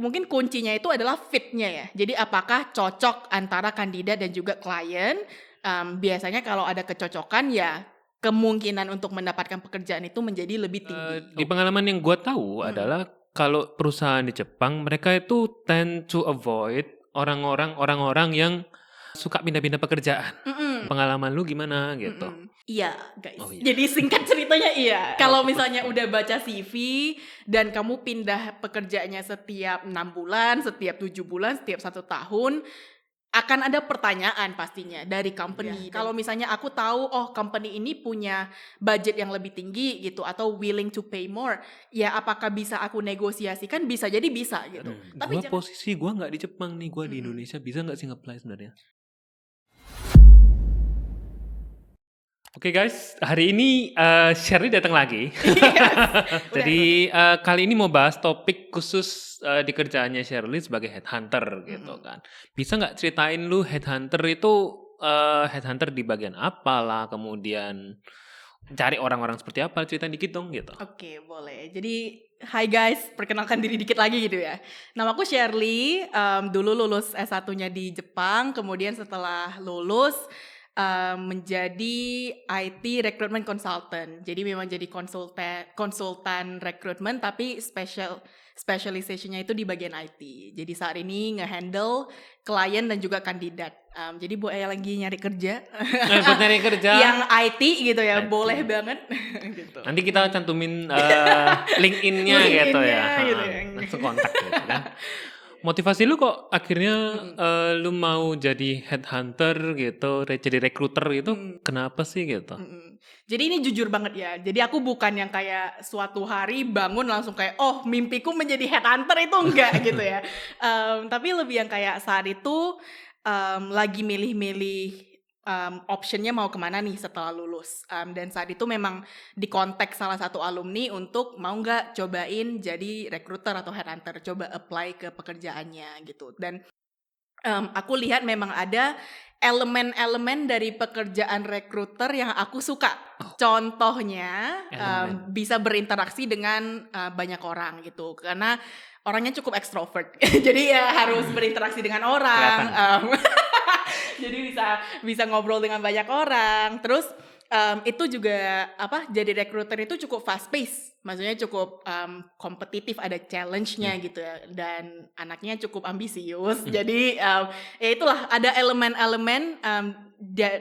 mungkin kuncinya itu adalah fit-nya ya. Jadi apakah cocok antara kandidat dan juga klien. Biasanya kalau ada kecocokan ya kemungkinan untuk mendapatkan pekerjaan itu menjadi lebih tinggi. Di pengalaman yang gue tahu adalah kalau perusahaan di Jepang mereka itu tend to avoid orang-orang yang suka pindah-pindah pekerjaan. Pengalaman lu gimana gitu? Iya guys. Oh, iya. Jadi singkat ceritanya iya. Kalau misalnya udah baca CV dan kamu pindah pekerjaannya setiap 6 bulan, setiap 7 bulan, setiap 1 tahun, akan ada pertanyaan pastinya dari company. Kalau misalnya aku tahu company ini punya budget yang lebih tinggi gitu atau willing to pay more, ya apakah bisa aku negosiasikan? Bisa jadi bisa gitu. Tapi posisi gue nggak di Jepang nih, gue di Indonesia, bisa nggak sih nge-apply sebenarnya? Oke guys, hari ini Shirley datang lagi. Jadi kali ini mau bahas topik khusus di kerjaannya Shirley sebagai headhunter gitu kan. Bisa nggak ceritain lu headhunter itu headhunter di bagian apa lah, kemudian cari orang-orang seperti apa, ceritain dikit dong gitu. Oke, boleh. Jadi hai guys, perkenalkan diri dikit lagi gitu ya. Nama aku Shirley, dulu lulus S1-nya di Jepang, kemudian setelah lulus menjadi IT recruitment consultant. Jadi memang jadi konsultan recruitment tapi specialization-nya itu di bagian IT. Jadi saat ini nge-handle klien dan juga kandidat. Jadi buat yang lagi nyari kerja, buat nyari kerja yang IT gitu ya, IT. Boleh banget. Gitu. Nanti kita cantumin LinkedIn-nya gitu ya. Gitu ya. Langsung kontak gitu kan. Motivasi lu kok akhirnya lu mau jadi headhunter gitu, jadi recruiter gitu, kenapa sih gitu? Jadi ini jujur banget ya, jadi aku bukan yang kayak suatu hari bangun langsung kayak mimpiku menjadi headhunter itu enggak gitu ya. Tapi lebih yang kayak saat itu lagi milih-milih optionnya mau kemana nih setelah lulus, dan saat itu memang dikontak salah satu alumni untuk mau nggak cobain jadi recruiter atau headhunter, coba apply ke pekerjaannya gitu. Dan aku lihat memang ada elemen-elemen dari pekerjaan recruiter yang aku suka. Contohnya bisa berinteraksi dengan banyak orang gitu, karena orangnya cukup ekstrovert. Jadi ya harus berinteraksi dengan orang. Jadi bisa ngobrol dengan banyak orang. Terus itu juga jadi recruiter itu cukup fast pace, maksudnya cukup kompetitif, ada challenge-nya gitu ya, dan anaknya cukup ambisius. Jadi ya itulah ada elemen-elemen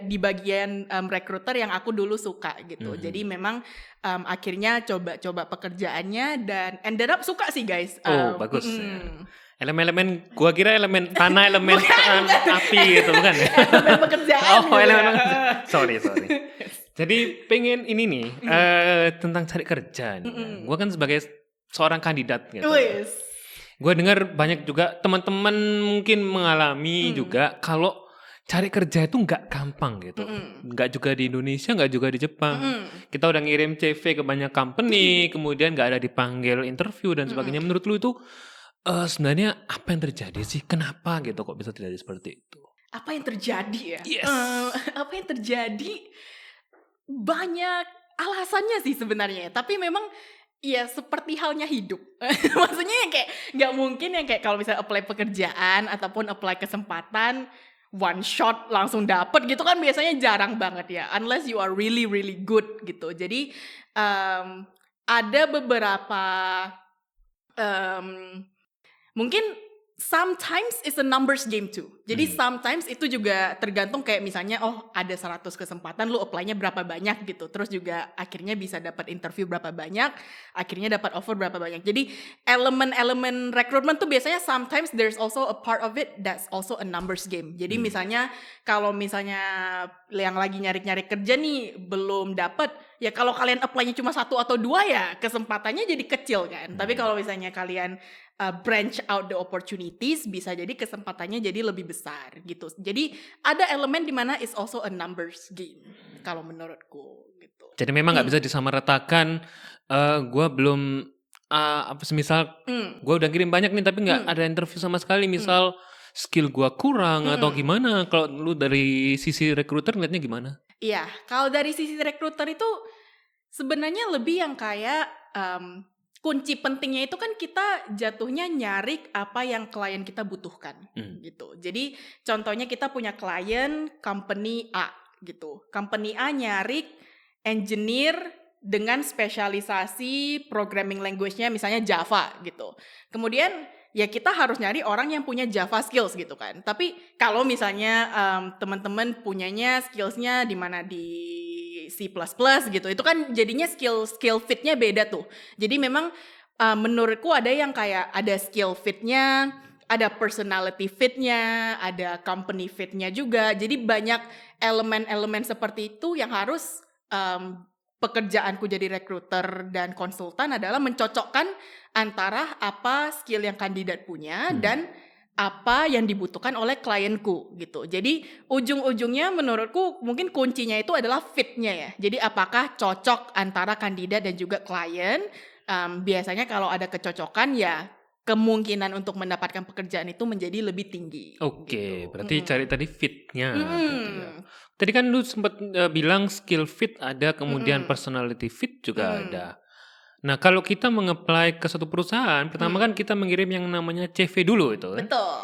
di bagian recruiter yang aku dulu suka gitu. Jadi memang akhirnya coba pekerjaannya dan ended up suka sih guys. Bagus. Elemen-elemen, gua kira elemen tanah, elemen api gitu, bukan ya? Elemen pekerjaan. Elemen. Sorry. Jadi pengen ini nih tentang cari kerja. Gua kan sebagai seorang kandidat gitu. Gua dengar banyak juga teman-teman mungkin mengalami juga kalau cari kerja itu nggak gampang gitu. Nggak juga di Indonesia, nggak juga di Jepang. Kita udah ngirim CV ke banyak company, kemudian nggak ada dipanggil interview dan sebagainya. Menurut lu itu sebenarnya apa yang terjadi sih? Kenapa gitu kok bisa terjadi seperti itu? Apa yang terjadi ya? Yes. Apa yang terjadi? Banyak alasannya sih sebenarnya. Tapi memang ya seperti halnya hidup. Maksudnya yang kayak nggak mungkin yang kayak kalau misalnya apply pekerjaan ataupun apply kesempatan one shot langsung dapet gitu kan, biasanya jarang banget ya. Unless you are really really good gitu. Jadi ada beberapa mungkin sometimes it's a numbers game too. Jadi sometimes itu juga tergantung kayak misalnya ada 100 kesempatan, lu apply-nya berapa banyak gitu. Terus juga akhirnya bisa dapat interview berapa banyak, akhirnya dapat offer berapa banyak. Jadi elemen-elemen rekrutmen tuh biasanya sometimes there's also a part of it that's also a numbers game. Jadi misalnya kalau misalnya yang lagi nyari-nyari kerja nih belum dapat, ya kalau kalian apply-nya cuma 1 atau 2 ya kesempatannya jadi kecil kan. Tapi kalau misalnya kalian branch out the opportunities, bisa jadi kesempatannya jadi lebih besar gitu. Jadi ada elemen di mana is also a numbers game kalau menurutku gitu. Jadi memang nggak bisa disamaratakan. Gue belum semisal gue udah kirim banyak nih tapi nggak ada interview sama sekali. Misal skill gue kurang atau gimana? Kalau lu dari sisi recruiter ngeliatnya gimana? Iya, kalau dari sisi recruiter itu sebenarnya lebih yang kayak kunci pentingnya itu kan kita jatuhnya nyari apa yang klien kita butuhkan gitu. Jadi contohnya kita punya klien company A gitu. Company A nyari engineer dengan spesialisasi programming language-nya misalnya Java gitu. Kemudian ya kita harus nyari orang yang punya Java skills gitu kan. Tapi kalau misalnya teman-teman punyanya skills-nya di mana di C++ gitu, itu kan jadinya skill fit-nya beda tuh. Jadi memang menurutku ada yang kayak ada skill fit-nya, ada personality fit-nya, ada company fit-nya juga. Jadi banyak elemen-elemen seperti itu yang harus pekerjaanku jadi recruiter dan konsultan adalah mencocokkan antara apa skill yang kandidat punya dan apa yang dibutuhkan oleh klienku gitu. Jadi ujung-ujungnya menurutku mungkin kuncinya itu adalah fit-nya ya. Jadi apakah cocok antara kandidat dan juga klien. Biasanya kalau ada kecocokan ya kemungkinan untuk mendapatkan pekerjaan itu menjadi lebih tinggi. Oke, berarti cari tadi fit-nya. Tadi kan lu sempat bilang skill fit ada, kemudian personality fit juga ada. Nah, kalau kita meng-apply ke suatu perusahaan, pertama kan kita mengirim yang namanya CV dulu itu kan. Betul.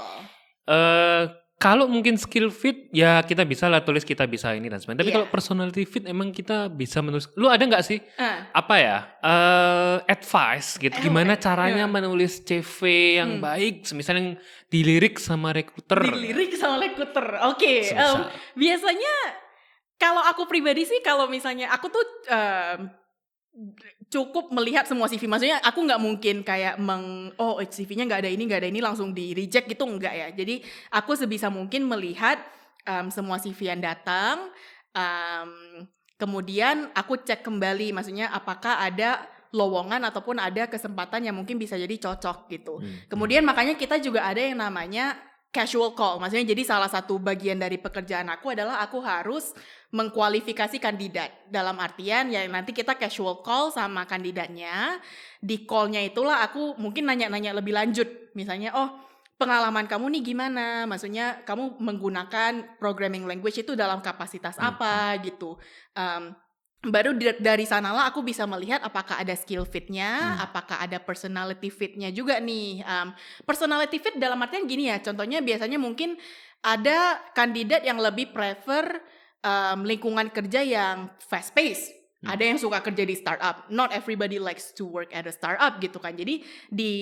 Kalau mungkin skill fit, ya kita bisa lah tulis kita bisa ini dan sebagainya. Tapi kalau personality fit, emang kita bisa menulis. Lu ada nggak sih apa ya advice gitu? Gimana caranya menulis CV yang baik? Misalnya yang dilirik sama recruiter. Oke. Biasanya kalau aku pribadi sih, kalau misalnya aku tuh cukup melihat semua CV. Maksudnya aku nggak mungkin kayak CV-nya nggak ada ini langsung di reject gitu, enggak ya. Jadi aku sebisa mungkin melihat semua CV yang datang, kemudian aku cek kembali, maksudnya apakah ada lowongan ataupun ada kesempatan yang mungkin bisa jadi cocok gitu. Kemudian makanya kita juga ada yang namanya casual call. Maksudnya jadi salah satu bagian dari pekerjaan aku adalah aku harus mengkualifikasi kandidat. Dalam artian ya nanti kita casual call sama kandidatnya. Di call-nya itulah aku mungkin nanya-nanya lebih lanjut. Misalnya, pengalaman kamu nih gimana? Maksudnya kamu menggunakan programming language itu dalam kapasitas apa gitu. Baru dari sanalah aku bisa melihat apakah ada skill fit-nya, apakah ada personality fit-nya juga nih. Personality fit dalam artian gini ya, contohnya biasanya mungkin ada kandidat yang lebih prefer lingkungan kerja yang fast pace. Ada yang suka kerja di startup. Not everybody likes to work at a startup gitu kan. Jadi di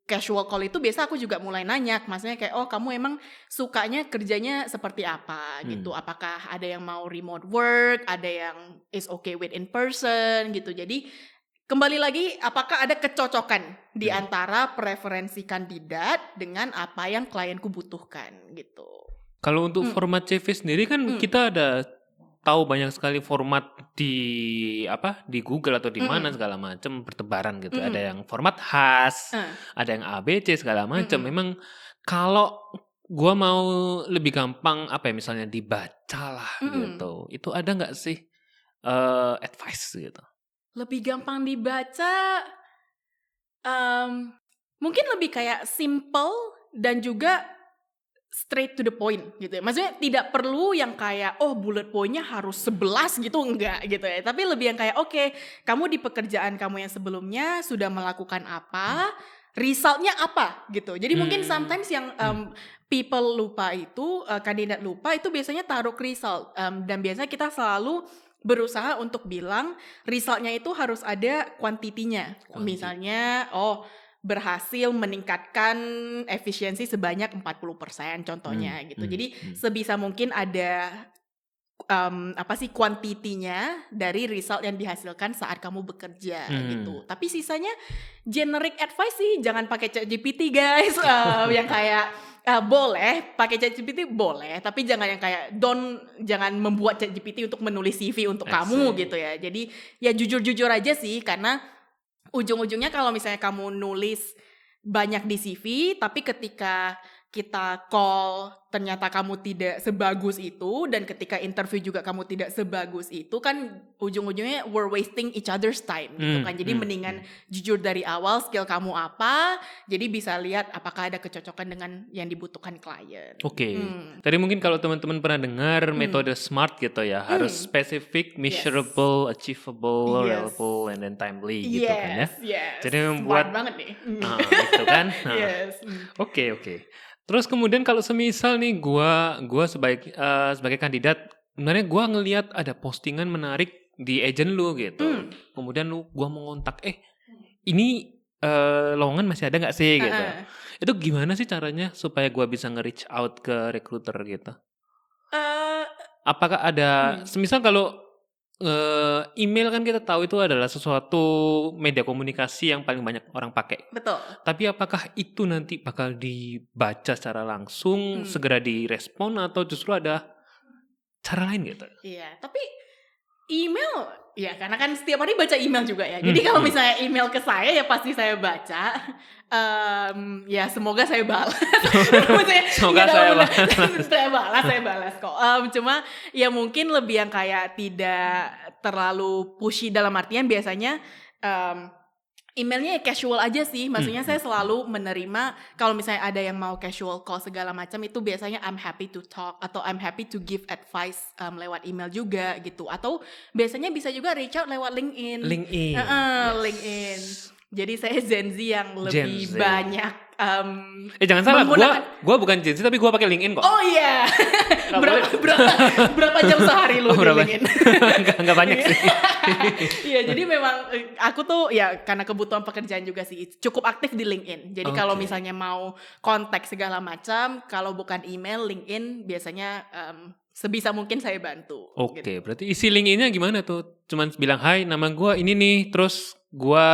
casual call itu biasa aku juga mulai nanya, maksudnya kayak kamu emang sukanya kerjanya seperti apa gitu, apakah ada yang mau remote work, ada yang is okay with in person gitu. Jadi kembali lagi apakah ada kecocokan di antara preferensi kandidat dengan apa yang klienku butuhkan gitu. Kalau untuk format CV sendiri kan kita ada tahu banyak sekali format di Google atau di mana segala macam bertebaran gitu. Ada yang format khas, ada yang ABC segala macam. Memang kalau gua mau lebih gampang misalnya dibaca lah gitu. Itu ada nggak sih advice gitu? Lebih gampang dibaca, mungkin lebih kayak simple dan juga straight to the point gitu ya. Maksudnya tidak perlu yang kayak bullet point-nya harus 11 gitu, enggak gitu ya. Tapi lebih yang kayak kamu di pekerjaan kamu yang sebelumnya sudah melakukan apa, result-nya apa gitu. Jadi mungkin sometimes yang people lupa itu, kandidat lupa itu biasanya taruh result. Dan biasanya kita selalu berusaha untuk bilang result-nya itu harus ada kuantitinya. Misalnya berhasil meningkatkan efisiensi sebanyak 40% contohnya gitu. Jadi sebisa mungkin ada kuantitinya dari result yang dihasilkan saat kamu bekerja gitu. Tapi sisanya generic advice sih, jangan pakai ChatGPT guys. Yang kayak boleh pakai ChatGPT boleh, tapi jangan yang kayak jangan membuat ChatGPT untuk menulis CV untuk kamu gitu ya. Jadi ya jujur-jujur aja sih, karena ujung-ujungnya kalau misalnya kamu nulis banyak di CV, tapi ketika kita call ternyata kamu tidak sebagus itu, dan ketika interview juga kamu tidak sebagus itu, kan ujung-ujungnya we're wasting each other's time gitu kan. Jadi mendingan jujur dari awal skill kamu apa, jadi bisa lihat apakah ada kecocokan dengan yang dibutuhkan klien. Oke. Tadi mungkin kalau teman-teman pernah dengar metode SMART gitu ya, harus specific, measurable, achievable, reliable, and then timely gitu kan ya. Jadi membuat banget nih. Gitu kan. Oke. Terus kemudian kalau semisal nih gua sebagai kandidat, sebenarnya gua ngelihat ada postingan menarik di agent lu gitu. Kemudian gua mau ngontak, ini lowongan masih ada nggak sih gitu. Itu gimana sih caranya supaya gua bisa nge-reach out ke recruiter gitu? Apakah ada semisal kalau email kan kita tahu itu adalah sesuatu media komunikasi yang paling banyak orang pakai. Betul. Tapi apakah itu nanti bakal dibaca secara langsung, segera direspon, atau justru ada cara lain gitu? Iya, tapi email, ya karena kan setiap hari baca email juga ya. Jadi kalau misalnya email ke saya ya pasti saya baca. Ya semoga saya balas. Semoga saya balas kok. Cuma ya mungkin lebih yang kayak tidak terlalu pushy, dalam artian biasanya emailnya ya casual aja sih. Maksudnya saya selalu menerima kalau misalnya ada yang mau casual call segala macam, itu biasanya I'm happy to talk atau I'm happy to give advice lewat email juga gitu. Atau biasanya bisa juga reach out lewat LinkedIn. LinkedIn. Jadi saya Gen Z yang lebih banyak jangan salah, gue bukan Gen Z tapi gue pakai LinkedIn kok. Oh iya. berapa jam sehari lu di LinkedIn? Enggak banyak sih. Iya, jadi memang aku tuh ya karena kebutuhan pekerjaan juga sih cukup aktif di LinkedIn. Jadi kalau misalnya mau kontak segala macam, kalau bukan email, LinkedIn biasanya sebisa mungkin saya bantu. Gitu. Berarti isi LinkedIn-nya gimana tuh? Cuman bilang, "Hai, nama gue ini nih, terus gue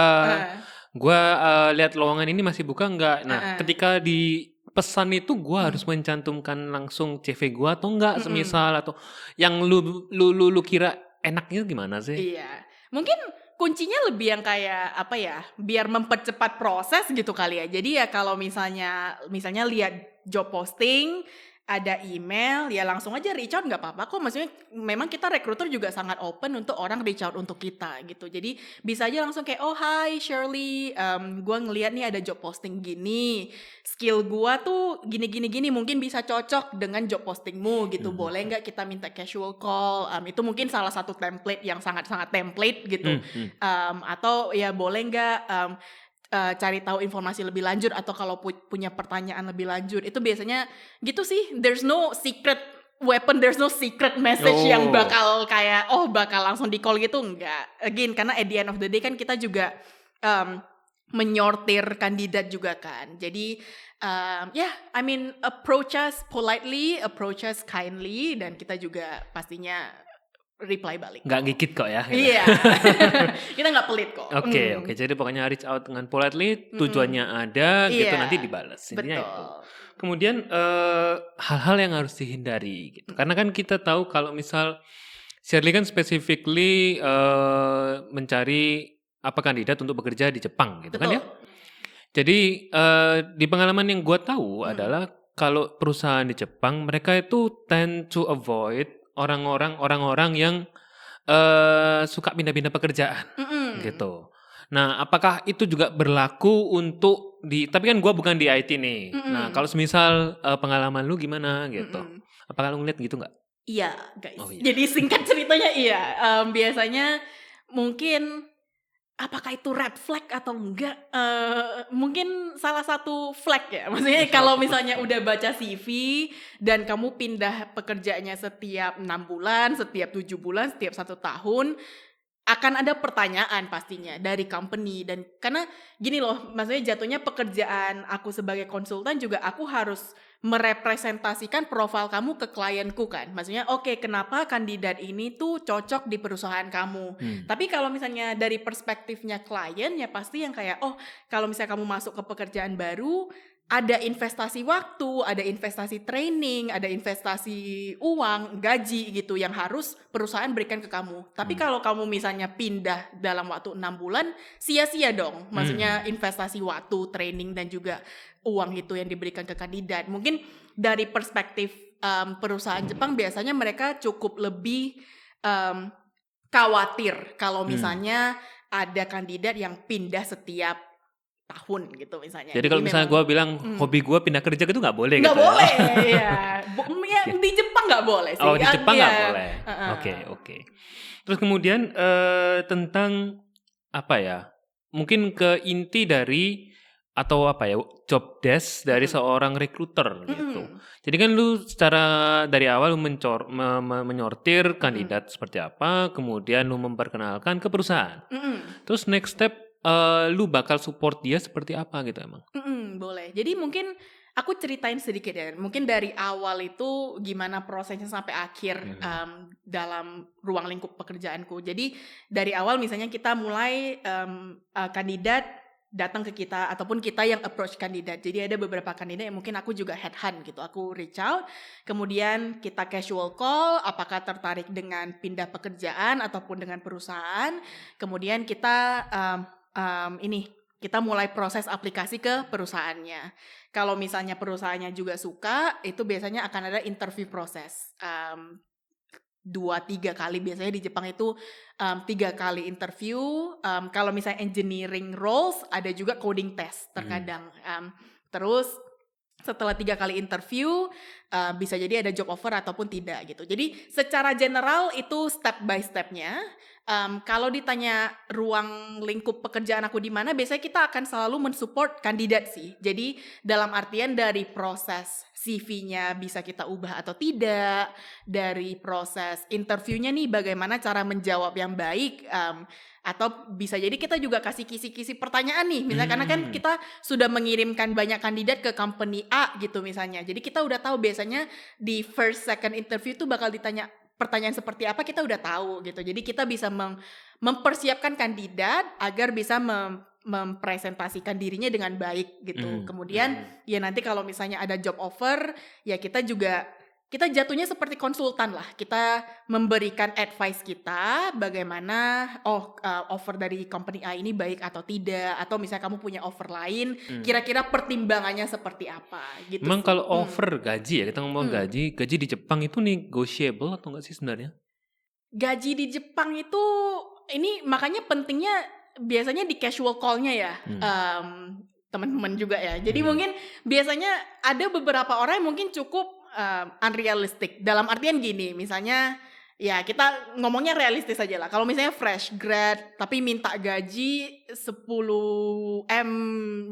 lihat lowongan ini masih buka nggak?" Nah, ketika di pesan itu gue harus mencantumkan langsung CV gue atau enggak, semisal, atau yang lu kira enaknya gimana sih? Iya, mungkin kuncinya lebih yang kayak apa ya, biar mempercepat proses gitu kali ya. Jadi ya kalau misalnya lihat job posting, ada email, ya langsung aja reach out, nggak apa-apa kok. Maksudnya memang kita recruiter juga sangat open untuk orang reach out untuk kita gitu. Jadi bisa aja langsung kayak, oh hi Shirley, gue ngeliat nih ada job posting gini, skill gue tuh gini, mungkin bisa cocok dengan job postingmu gitu. Boleh nggak kita minta casual call? Itu mungkin salah satu template yang sangat-sangat template gitu. Atau ya boleh nggak cari tahu informasi lebih lanjut, atau kalau punya pertanyaan lebih lanjut. Itu biasanya gitu sih. There's no secret weapon, there's no secret message yang bakal kayak bakal langsung di call gitu, enggak. Again, karena at the end of the day kan kita juga menyortir kandidat juga kan. Jadi I mean approach us politely, approach us kindly, dan kita juga pastinya reply balik. Nggak gigit kok ya. Gitu. Iya. Kita nggak pelit kok. Oke. Jadi pokoknya reach out dengan politely, tujuannya ada, gitu, nanti dibalas. Intinya itu. Kemudian hal-hal yang harus dihindari gitu. Karena kan kita tahu kalau misal Shirley kan specifically mencari kandidat untuk bekerja di Jepang gitu. Betul. Kan ya. Jadi di pengalaman yang gue tahu adalah kalau perusahaan di Jepang, mereka itu tend to avoid orang-orang yang suka pindah-pindah pekerjaan gitu. Nah, apakah itu juga berlaku untuk tapi kan gue bukan di IT nih. Nah, kalau semisal pengalaman lu gimana gitu? Apakah lu ngeliat gitu nggak? Iya, guys. Iya. Jadi singkat ceritanya iya. Biasanya mungkin apakah itu red flag atau enggak? Mungkin salah satu flag ya. Maksudnya kalau misalnya udah baca CV dan kamu pindah pekerjaannya setiap 6 bulan, setiap 7 bulan, setiap 1 tahun, akan ada pertanyaan pastinya dari company. Dan karena gini loh, maksudnya jatuhnya pekerjaan aku sebagai konsultan juga aku harus merepresentasikan profil kamu ke klienku kan. Maksudnya kenapa kandidat ini tuh cocok di perusahaan kamu. Tapi kalau misalnya dari perspektifnya klien, ya pasti yang kayak kalau misalnya kamu masuk ke pekerjaan baru, ada investasi waktu, ada investasi training, ada investasi uang, gaji gitu yang harus perusahaan berikan ke kamu. Tapi kalau kamu misalnya pindah dalam waktu 6 bulan, sia-sia dong. Maksudnya investasi waktu, training dan juga uang itu yang diberikan ke kandidat. Mungkin dari perspektif perusahaan Jepang biasanya mereka cukup lebih khawatir kalau misalnya ada kandidat yang pindah setiap tahun gitu misalnya. Jadi kalau misalnya gue bilang hobi gue pindah kerja gitu nggak boleh nggak gitu. Boleh, ya. Di Jepang nggak boleh sih. Oh, di Jepang nggak boleh. Oke. Terus kemudian tentang apa ya? Mungkin ke inti dari atau apa ya, job desk dari seorang rekruter gitu. Jadi kan lu secara dari awal lu menyortir kandidat seperti apa, kemudian lu memperkenalkan ke perusahaan. Terus next step lu bakal support dia seperti apa gitu emang? Boleh. Jadi mungkin aku ceritain sedikit ya. Mungkin dari awal itu gimana prosesnya sampai akhir dalam ruang lingkup pekerjaanku. Jadi dari awal misalnya kita mulai kandidat datang ke kita ataupun kita yang approach kandidat. Jadi ada beberapa kandidat yang mungkin aku juga headhunt gitu. Aku reach out, kemudian kita casual call apakah tertarik dengan pindah pekerjaan ataupun dengan perusahaan. Kemudian kita kita mulai proses aplikasi ke perusahaannya. Kalau misalnya perusahaannya juga suka, itu biasanya akan ada interview proses. 2-3 kali biasanya di Jepang itu 3 kali interview. Kalau misalnya engineering roles ada juga coding test terkadang. Terus setelah 3 kali interview bisa jadi ada job offer ataupun tidak gitu. Jadi secara general itu step by stepnya. Kalau ditanya ruang lingkup pekerjaan aku di mana, biasanya kita akan selalu mensupport kandidat sih. Jadi dalam artian dari proses CV-nya bisa kita ubah atau tidak, dari proses interviewnya nih bagaimana cara menjawab yang baik, atau bisa jadi kita juga kasih kisi-kisi pertanyaan nih, misalnya karena kan kita sudah mengirimkan banyak kandidat ke company A gitu misalnya. Jadi kita udah tahu biasanya di first second interview tuh bakal ditanya pertanyaan seperti apa, kita udah tahu gitu. Jadi kita bisa mempersiapkan kandidat agar bisa mempresentasikan dirinya dengan baik gitu. Kemudian ya nanti kalau misalnya ada job offer, ya kita jatuhnya seperti konsultan lah. Kita memberikan advice kita bagaimana offer dari company A ini baik atau tidak, atau misalnya kamu punya offer lain, kira-kira pertimbangannya seperti apa gitu. Memang kalau offer gaji ya, kita ngomong gaji di Jepang itu negotiable atau enggak sih sebenarnya? Gaji di Jepang itu ini makanya pentingnya biasanya di casual call-nya ya. Teman-teman juga ya. Jadi mungkin biasanya ada beberapa orang yang mungkin cukup unrealistic. Dalam artian gini, misalnya ya kita ngomongnya realistis aja lah. Kalau misalnya fresh grad tapi minta gaji 10M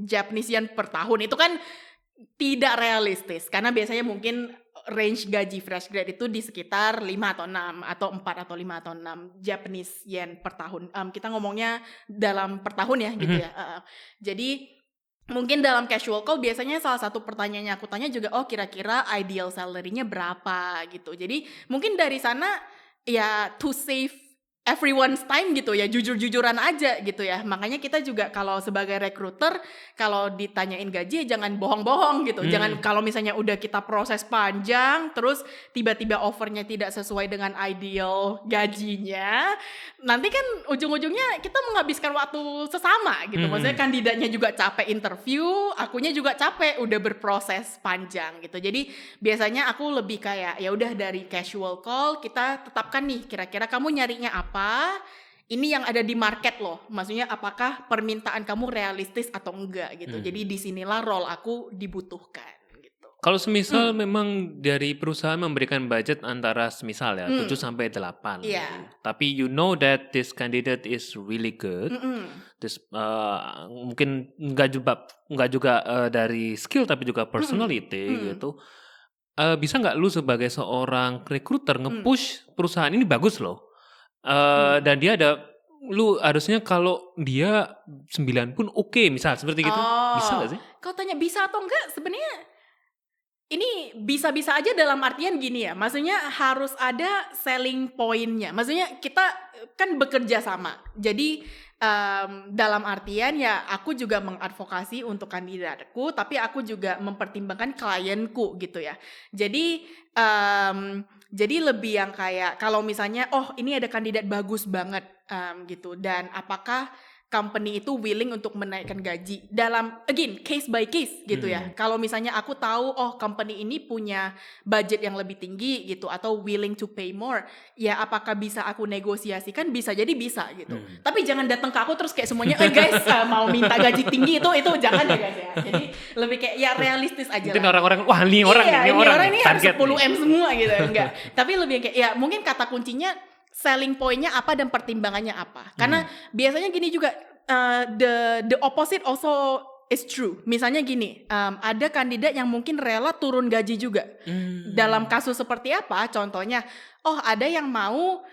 Japanese yen per tahun, itu kan tidak realistis. Karena biasanya mungkin range gaji fresh grad itu di sekitar 5 atau 6 atau 4 atau 5 atau 6 Japanese yen per tahun. Kita ngomongnya dalam per tahun ya gitu ya. Jadi mungkin dalam casual call biasanya salah satu pertanyaannya aku tanya juga, kira-kira ideal salary-nya berapa gitu. Jadi mungkin dari sana ya to save everyone's time gitu ya, jujur-jujuran aja gitu ya. Makanya kita juga kalau sebagai recruiter, kalau ditanyain gaji ya jangan bohong-bohong gitu. Jangan kalau misalnya udah kita proses panjang, terus tiba-tiba offernya tidak sesuai dengan ideal gajinya, nanti kan ujung-ujungnya kita menghabiskan waktu sesama gitu. Maksudnya kandidatnya juga capek interview, akunya juga capek udah berproses panjang gitu. Jadi biasanya aku lebih kayak ya udah dari casual call kita tetapkan nih kira-kira kamu nyarinya apa. Ini yang ada di market loh. Maksudnya apakah permintaan kamu realistis atau enggak gitu. Jadi disinilah role aku dibutuhkan gitu. Kalau semisal memang dari perusahaan memberikan budget antara semisal ya 7 sampai 8. Tapi you know that this candidate is really good. This mungkin enggak juga dari skill tapi juga personality gitu. Bisa nggak lu sebagai seorang recruiter nge-push perusahaan ini bagus loh. Dan dia lu harusnya kalau dia 9 pun oke, misal seperti gitu. Bisa gak sih? Kalau tanya bisa atau enggak, sebenarnya Ini bisa-bisa aja dalam artian gini ya, maksudnya harus ada selling point-nya. Maksudnya kita kan bekerja sama. Jadi dalam artian ya aku juga mengadvokasi untuk kandidatku, tapi aku juga mempertimbangkan klienku gitu ya. Jadi lebih yang kayak kalau misalnya ini ada kandidat bagus banget gitu, dan apakah company itu willing untuk menaikkan gaji dalam again case by case gitu ya. Kalau misalnya aku tahu company ini punya budget yang lebih tinggi gitu atau willing to pay more, ya apakah bisa aku negosiasikan? Bisa jadi bisa gitu. Tapi jangan datang ke aku terus kayak semuanya guys mau minta gaji tinggi itu jangan ya guys ya. Jadi lebih kayak ya realistis aja Mungkin lah. orang-orang wah ini orang ini harus 10M semua gitu enggak. Tapi lebih kayak ya mungkin kata kuncinya selling point-nya apa dan pertimbangannya apa. Karena biasanya gini juga the opposite also is true. Misalnya gini, ada kandidat yang mungkin rela turun gaji juga. Dalam kasus seperti apa? Contohnya, ada yang mau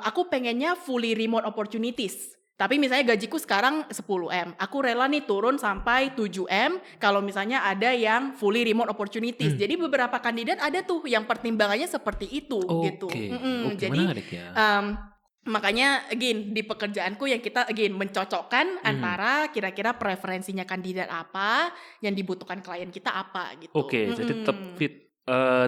aku pengennya fully remote opportunities. Tapi misalnya gajiku sekarang 10M, aku rela nih turun sampai 7M kalau misalnya ada yang fully remote opportunities. Jadi beberapa kandidat ada tuh yang pertimbangannya seperti itu gitu. Jadi menarik ya. makanya again di pekerjaanku yang kita again mencocokkan antara kira-kira preferensinya kandidat apa, yang dibutuhkan klien kita apa gitu. Jadi tetap fit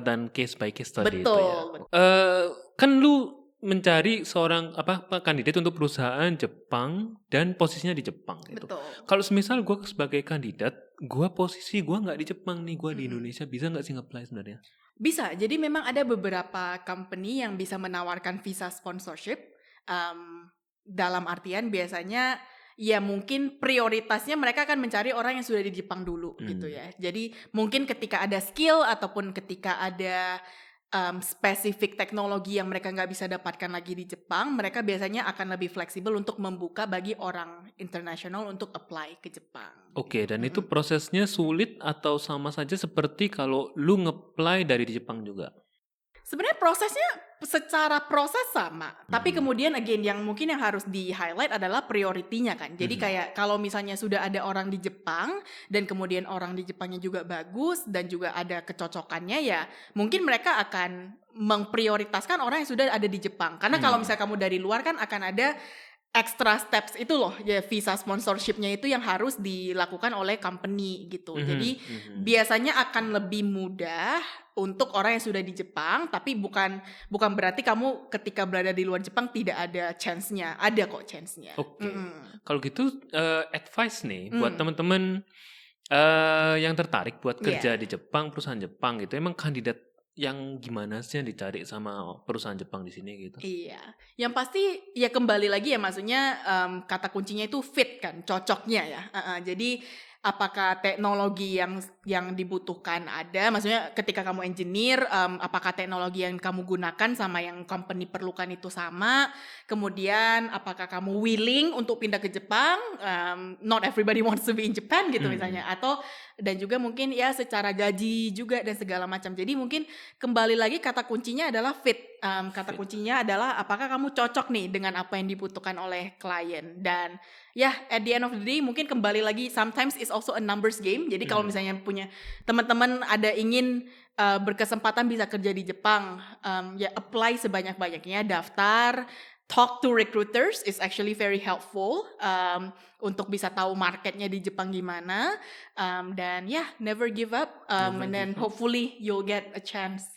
dan case by case tadi betul, itu ya. Kan lu mencari seorang kandidat untuk perusahaan Jepang dan posisinya di Jepang gitu. Betul. Kalau semisal gue sebagai kandidat, posisi gue nggak di Jepang nih, gue di Indonesia, bisa nggak sih nge-apply sebenarnya? Bisa. Jadi memang ada beberapa company yang bisa menawarkan visa sponsorship. Dalam artian biasanya ya mungkin prioritasnya mereka akan mencari orang yang sudah di Jepang dulu gitu ya. Jadi mungkin ketika ada skill ataupun ketika ada spesifik teknologi yang mereka nggak bisa dapatkan lagi di Jepang, mereka biasanya akan lebih fleksibel untuk membuka bagi orang internasional untuk apply ke Jepang. Dan itu prosesnya sulit atau sama saja seperti kalau lu nge-apply dari di Jepang juga? Sebenarnya prosesnya secara proses sama, tapi kemudian again yang mungkin yang harus di-highlight adalah prioritinya kan. Jadi kayak kalau misalnya sudah ada orang di Jepang dan kemudian orang di Jepangnya juga bagus dan juga ada kecocokannya, ya mungkin mereka akan memprioritaskan orang yang sudah ada di Jepang. Karena kalau misalnya kamu dari luar kan akan ada extra steps itu loh, ya visa sponsorship-nya itu yang harus dilakukan oleh company gitu. Jadi biasanya akan lebih mudah untuk orang yang sudah di Jepang, tapi bukan berarti kamu ketika berada di luar Jepang tidak ada chance-nya. Ada kok chance-nya. Kalau gitu advice nih buat teman-teman yang tertarik buat kerja di Jepang, perusahaan Jepang gitu. Emang kandidat yang gimana sih yang dicari sama perusahaan Jepang di sini gitu? Iya, yang pasti ya kembali lagi ya, maksudnya kata kuncinya itu fit kan, cocoknya ya. Jadi apakah teknologi yang dibutuhkan ada, maksudnya ketika kamu engineer, apakah teknologi yang kamu gunakan sama yang company perlukan itu sama, kemudian apakah kamu willing untuk pindah ke Jepang, not everybody wants to be in Japan gitu misalnya, atau dan juga mungkin ya secara gaji juga dan segala macam. Jadi mungkin kembali lagi kata kuncinya adalah fit. Kata kuncinya adalah apakah kamu cocok nih dengan apa yang dibutuhkan oleh klien. Dan ya at the end of the day mungkin kembali lagi sometimes it's also a numbers game. Jadi kalau misalnya punya teman-teman ada ingin berkesempatan bisa kerja di Jepang, ya apply sebanyak-banyaknya, daftar, talk to recruiters is actually very helpful untuk bisa tahu marketnya di Jepang gimana, dan never give up, and then hopefully you'll get a chance.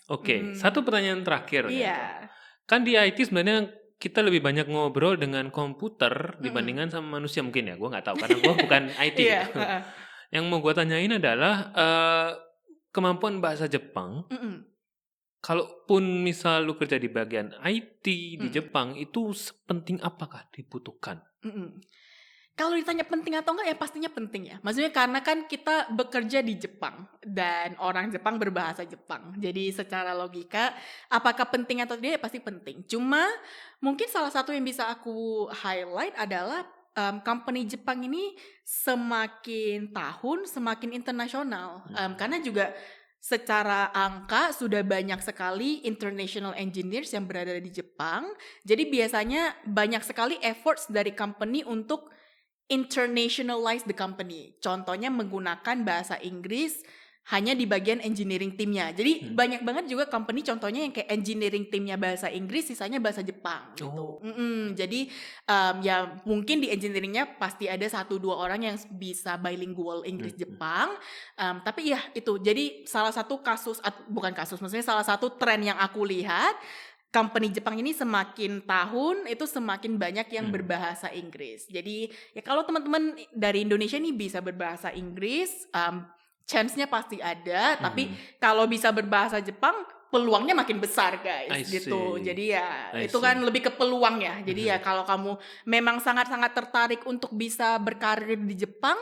Satu pertanyaan terakhir. Iya. Kan di IT sebenarnya kita lebih banyak ngobrol dengan komputer dibandingkan sama manusia mungkin ya. Gue nggak tahu karena gue bukan IT. Gitu. Yang mau gue tanyain adalah kemampuan bahasa Jepang. Kalaupun misal lu kerja di bagian IT di Jepang, itu sepenting apakah dibutuhkan? Kalau ditanya penting atau enggak, ya pastinya penting ya. Maksudnya karena kan kita bekerja di Jepang dan orang Jepang berbahasa Jepang. Jadi secara logika, apakah penting atau tidak ya pasti penting. Cuma mungkin salah satu yang bisa aku highlight adalah company Jepang ini semakin tahun semakin internasional. Karena juga secara angka sudah banyak sekali international engineers yang berada di Jepang. Jadi biasanya banyak sekali efforts dari company untuk internationalize the company. Contohnya menggunakan bahasa Inggris hanya di bagian engineering timnya. Jadi banyak banget juga company contohnya yang kayak engineering timnya bahasa Inggris, sisanya bahasa Jepang gitu. Jadi ya mungkin di engineeringnya pasti ada 1-2 orang yang bisa bilingual Inggris Jepang. Tapi ya itu. Jadi salah satu maksudnya salah satu tren yang aku lihat, company Jepang ini semakin tahun itu semakin banyak yang berbahasa Inggris. Jadi ya kalau teman-teman dari Indonesia nih bisa berbahasa Inggris, chance-nya pasti ada, tapi kalau bisa berbahasa Jepang, peluangnya makin besar guys, gitu. Jadi ya itu kan lebih ke peluang ya. Jadi ya kalau kamu memang sangat-sangat tertarik untuk bisa berkarir di Jepang,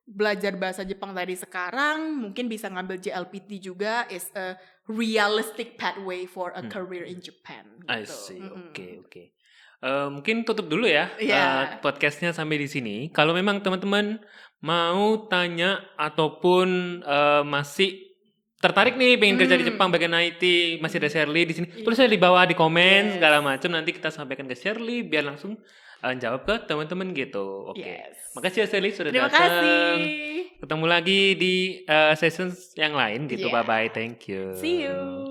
belajar bahasa Jepang dari sekarang, mungkin bisa ngambil JLPT juga, is a realistic pathway for a career in Japan. Gitu. I see, oke. Mungkin tutup dulu ya podcastnya sampai di sini. Kalau memang teman-teman mau tanya ataupun masih tertarik nih pengen kerja di Jepang bagian IT, masih ada Shirley di sini. Tulis aja di bawah di komen segala macam, nanti kita sampaikan ke Shirley biar langsung jawab ke teman-teman gitu. Oke. Makasih ya Shirley sudah datang. Terima kasih. Ketemu lagi di session yang lain gitu. Bye bye. Thank you. See you.